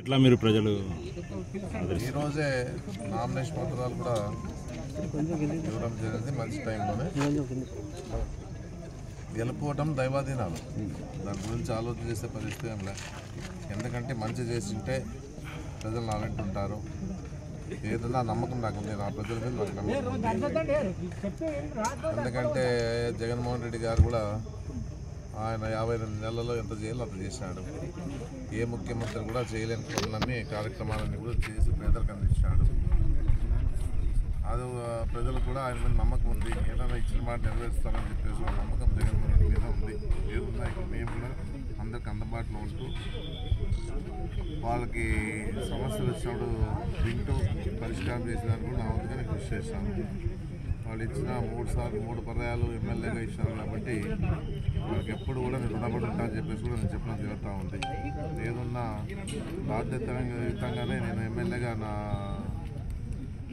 ఎట్లా మీరు ప్రజలు ఈరోజే నామినేషన్ పత్రాలు కూడా ఇవ్వడం జరిగింది. మంచి టైంలోనే గెలుపుకోవటం దైవాధీనాలు, దాని గురించి ఆలోచన చేసే పరిస్థితి ఏం లేదు. ఎందుకంటే మంచి చేసింటే ప్రజలు నా వెంట ఉంటారు. ఏదన్నా నమ్మకం నాకు ఉంది, నా ప్రజల మీద నాకు నమ్మకం ఉంది. ఎందుకంటే జగన్మోహన్ రెడ్డి గారు కూడా ఆయన 52 నెలల్లో ఎంత చేయాలో అంత చేశాడు. ఏ ముఖ్యమంత్రి కూడా చేయలేని పనులన్నీ కార్యక్రమాలన్నీ కూడా చేసి పేదలకు అందించాడు. అది ప్రజలకు కూడా ఆయన మీద నమ్మకం ఉంది. ఏదైనా ఇచ్చిన మాట నెరవేరుస్తారని చెప్పేసి నమ్మకం జగన్మోహన్ రెడ్డి మీద ఉంది. ఏదున్నా ఇక్కడ మేము కూడా అందరికి అందుబాటులో ఉంటూ వాళ్ళకి సమస్యలు వచ్చినప్పుడు వింటూ పరిష్కారం చేసేదాన్ని కూడా నా వంతుగా నేను కృషి చేస్తాను. వాళ్ళు ఇచ్చిన 3 పర్యాలు ఎమ్మెల్యేగా ఇచ్చారు కాబట్టి వాళ్ళకి ఎప్పుడు కూడా నేను రుణపడి ఉంటానని చెప్పేసి కూడా నేను చెప్పడం జరుగుతూ ఉంది. ఏదన్నా బాధ్యతాయుతంగానే నేను ఎమ్మెల్యేగా నా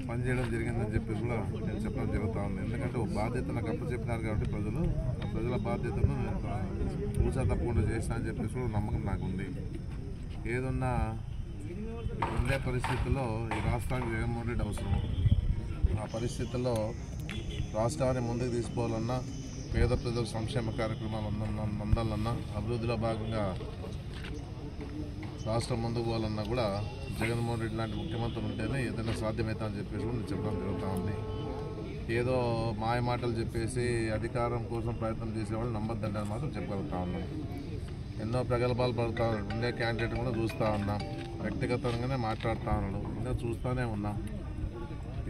పనిచేయడం జరిగిందని చెప్పేసి కూడా నేను చెప్పడం జరుగుతూ ఉంది. ఎందుకంటే ఒక బాధ్యత నాకు అప్పచెప్పినారు కాబట్టి ప్రజల బాధ్యతను నేను పూసా తప్పకుండా చేస్తానని చెప్పేసి కూడా నమ్మకం నాకుంది. ఏదన్నా ఉండే పరిస్థితుల్లో ఈ రాష్ట్రానికి జగన్మోహన్ రెడ్డి అవసరం. ఆ పరిస్థితుల్లో రాష్ట్రాన్ని ముందుకు తీసుకోవాలన్నా, పేద ప్రజల సంక్షేమ కార్యక్రమాలు అందాలన్నా, అభివృద్ధిలో భాగంగా రాష్ట్రం ముందుకు పోవాలన్నా కూడా జగన్మోహన్ రెడ్డి లాంటి ముఖ్యమంత్రులు ఉంటేనే ఏదైనా సాధ్యమవుతుందని చెప్పేసి కూడా నేను చెప్పడం జరుగుతూ ఉంది. ఏదో మాయ మాటలు చెప్పేసి అధికారం కోసం ప్రయత్నం చేసేవాళ్ళు నమ్మద్దండి అని మాత్రం చెప్పగలుగుతా ఉన్నాం. ఎన్నో ప్రగల్భాలు పడుతూ ఉన్నాడు. ఉండే క్యాండిడేట్ కూడా చూస్తూ ఉన్నాం. వ్యక్తిగతంగానే మాట్లాడుతూ ఉన్నాడు. ఇంకా చూస్తూనే ఉన్నాం.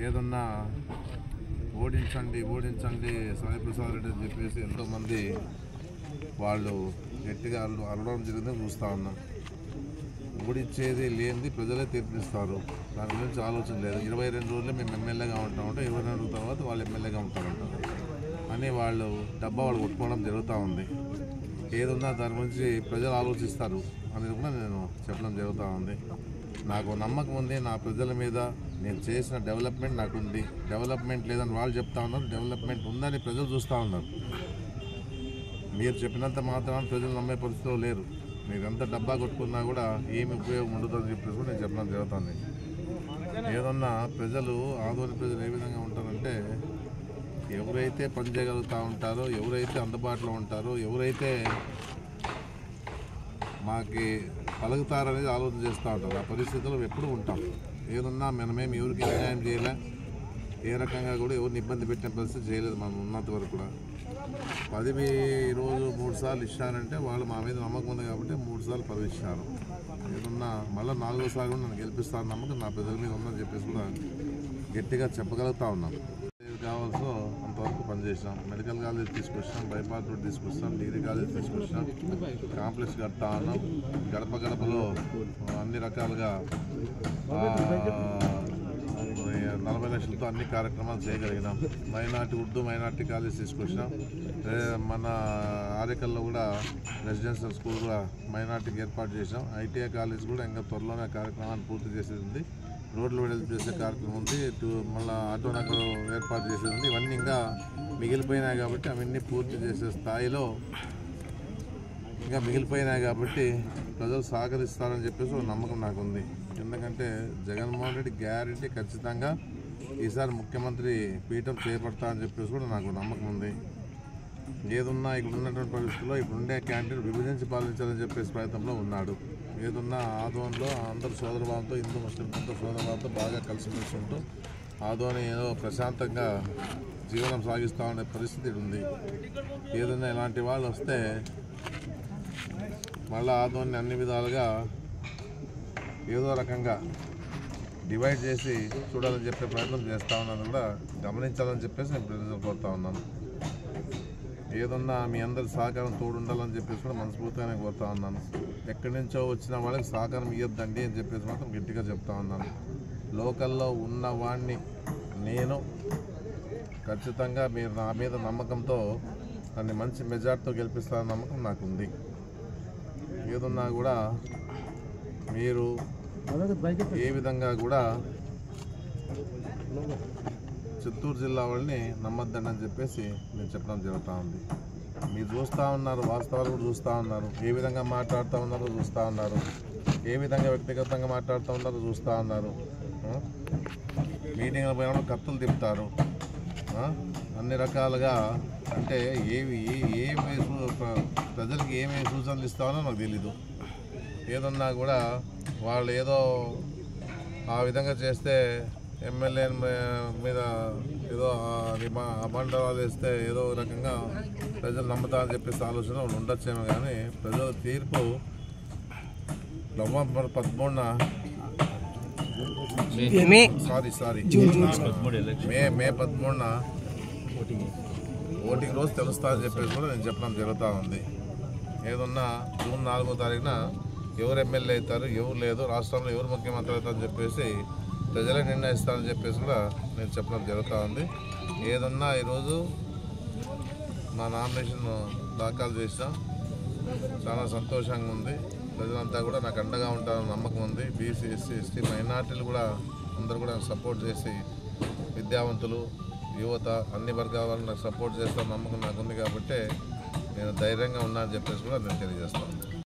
ఏదన్నా ఓడించండి సాయి ప్రసాద్ రెడ్డి అని చెప్పేసి ఎంతోమంది వాళ్ళు గట్టిగా అరవడం జరిగిందని చూస్తూ ఉన్నాం. ఓడించేది లేనిది ప్రజలే తీర్పిస్తారు. దాని గురించి ఆలోచన లేదు. 22 రోజులే మేము ఎమ్మెల్యేగా ఉంటామంటే 22 రోజుల తర్వాత వాళ్ళు ఎమ్మెల్యేగా ఉంటారంటారు అని వాళ్ళు డబ్బా వాళ్ళు కొట్టుకోవడం జరుగుతూ ఉంది. ఏదున్నా దాని గురించి ప్రజలు ఆలోచిస్తారు అనేది కూడా నేను చెప్పడం జరుగుతూ ఉంది. నాకు నమ్మకం ఉంది నా ప్రజల మీద. నేను చేసిన డెవలప్మెంట్ నాకు ఉంది. డెవలప్మెంట్ లేదని వాళ్ళు చెప్తా ఉన్నారు. డెవలప్మెంట్ ఉందని ప్రజలు చూస్తూ ఉన్నారు. మీరు చెప్పినంత మాత్రాన ప్రజలు నమ్మే పరిస్థితిలో లేరు. మీరు ఎంత డబ్బా కొట్టుకున్నా కూడా ఏమి ఉపయోగం ఉండదని చెప్పేసి కూడా నేను చెప్పడం జరుగుతుంది. ఏదన్నా ప్రజలు ఆదోని ప్రజలు ఏ విధంగా ఉంటారంటే, ఎవరైతే పని చేయగలుగుతూ ఉంటారో, ఎవరైతే అందుబాటులో ఉంటారో, ఎవరైతే మాకి పలుకుతారనేది ఆలోచన చేస్తూ ఉంటారు. ఆ పరిస్థితుల్లో ఎప్పుడు ఉంటాం. ఏదన్నా మనమేమి ఎవరికి అన్యాయం చేయలే, ఏ రకంగా కూడా ఎవరిని ఇబ్బంది పెట్టిన పరిస్థితి చేయలేదు. మనం ఉన్నంత వరకు కూడా 10 రోజు 3 సార్లు ఇచ్చారంటే వాళ్ళు మా మీద నమ్మకం ఉంది కాబట్టి 3 సార్లు 10 ఇచ్చారు. ఏదన్నా మళ్ళీ 4వ సారి కూడా నన్ను గెలిపిస్తాను నమ్మకం నా ప్రజల మీద ఉందని చెప్పేసి కూడా గట్టిగా చెప్పగలుగుతూ ఉన్నాను. ఏది కావాల్సో అంతవరకు పనిచేసాం. మెడికల్ కాలేజ్ తీసుకొచ్చాం, బైపాస్ రోడ్ తీసుకొచ్చాం, డిగ్రీ కాలేజ్ తీసుకొచ్చాం, కాంప్లెక్స్ కడతా ఉన్నాం. గడపలో అన్ని రకాలుగా 40 లక్షలతో అన్ని కార్యక్రమాలు చేయగలిగినాం. ఉర్దూ మైనార్టీ కాలేజ్ తీసుకొచ్చినాం. మన ఆరేకల్లో కూడా రెసిడెన్షియల్ స్కూల్ కూడా మైనార్టీకి ఏర్పాటు చేసాం. ఐటీఐ కాలేజ్ కూడా ఇంకా త్వరలోనే కార్యక్రమాన్ని పూర్తి చేసేది ఉంది. రోడ్లు వెడల్పు చేసే కార్యక్రమం ఉంది. మళ్ళీ ఆటో నగర్ ఏర్పాటు చేసేది ఉంది. ఇవన్నీ ఇంకా మిగిలిపోయినాయి కాబట్టి అవన్నీ పూర్తి చేసే స్థాయిలో ఇంకా మిగిలిపోయినాయి కాబట్టి ప్రజలు సహకరిస్తారని చెప్పేసి ఒక నమ్మకం నాకు ఉంది. ఎందుకంటే జగన్మోహన్ రెడ్డి గ్యారెంటీ ఖచ్చితంగా ఈసారి ముఖ్యమంత్రి పీఠం చేపడతా అని చెప్పేసి కూడా నాకు నమ్మకం ఉంది. ఏదున్నా ఇక్కడ ఉన్నటువంటి పరిస్థితుల్లో ఇప్పుడుండే క్యాండిడేట్ విభజించి పాలించాలని చెప్పేసి ప్రయత్నంలో ఉన్నాడు. ఏదున్నా ఆదోన్లో అందరూ సోదరభావంతో, హిందూ ముస్లింలతో సోదరభావంతో బాగా కలిసిమెలిసి ఉంటూ ఆదోని ఏదో ప్రశాంతంగా జీవనం సాగిస్తూ ఉండే పరిస్థితి ఉంది. ఏదన్నా ఇలాంటి వాళ్ళు వస్తే మళ్ళీ ఆదోని అన్ని విధాలుగా ఏదో రకంగా డివైడ్ చేసి చూడాలని చెప్పే ప్రయత్నం చేస్తూ ఉన్నాను కూడా గమనించాలని చెప్పేసి నేను ప్రజలు కోరుతా ఉన్నాను. ఏదన్నా మీ అందరి సహకారం తోడుండాలని చెప్పేసి కూడా మనస్ఫూర్తిగానే కోరుతా ఉన్నాను. ఎక్కడి నుంచో వచ్చిన వాళ్ళకి సహకారం ఇవ్వద్దండి అని చెప్పేసి మాత్రం గట్టిగా చెప్తా ఉన్నాను. లోకల్లో ఉన్న వాడిని నేను ఖచ్చితంగా మీరు నా మీద నమ్మకంతో నన్ను మంచి మెజార్టీతో గెలిపిస్తారన్న నమ్మకం నాకు ఉంది. ఏదున్నా కూడా మీరు ఏ విధంగా కూడా చిత్తూరు జిల్లా వాళ్ళని నమ్మద్దండి అని చెప్పేసి నేను చెప్పడం జరుగుతూ ఉంది. మీరు చూస్తూ ఉన్నారు, వాస్తవాలు కూడా చూస్తూ ఉన్నారు, ఏ విధంగా మాట్లాడుతూ ఉన్నారో చూస్తూ ఉన్నారు, ఏ విధంగా వ్యక్తిగతంగా మాట్లాడుతూ ఉన్నారో చూస్తూ ఉన్నారు. మీటింగ్లో పోయినప్పుడు కత్తులు తిప్పుతారు, అన్ని రకాలుగా. అంటే ప్రజలకి ఏమి సూచనలు ఇస్తామో నాకు తెలీదు. ఏదన్నా కూడా వాళ్ళు ఏదో ఆ విధంగా చేస్తే ఎమ్మెల్యే మీద ఏదో అబండరాలు వేస్తే ఏదో రకంగా ప్రజలు నమ్ముతారని చెప్పేసి ఆలోచన ఉండొచ్చేమో, కానీ ప్రజల తీర్పు నవంబర్ 13న మే 13న ఓటింగ్ రోజు తెలుస్తుందని చెప్పేసి కూడా నేను చెప్పడం జరుగుతూ ఉంది. ఏదన్నా జూన్ 4వ తారీఖున ఎవరు ఎమ్మెల్యే అవుతారు, ఎవరు లేదు, రాష్ట్రంలో ఎవరు ముఖ్యమంత్రి అవుతారని చెప్పేసి ప్రజలే నిర్ణయిస్తారని చెప్పేసి కూడా నేను చెప్పడం జరుగుతూ ఉంది. ఏదన్నా ఈరోజు నా నామినేషన్ దాఖలు చేసినా చాలా సంతోషంగా ఉంది. ప్రజలంతా కూడా నాకు అండగా ఉంటారని నమ్మకం ఉంది. బీసీ, ఎస్సీ, ఎస్టీ, మైనార్టీలు కూడా అందరూ కూడా సపోర్ట్ చేసి, విద్యావంతులు, యువత, అన్ని వర్గాల వాళ్ళు నాకు సపోర్ట్ చేస్తారని నమ్మకం నాకు ఉంది. కాబట్టి నేను ధైర్యంగా ఉన్నా అని చెప్పేసి కూడా నేను తెలియజేస్తాను.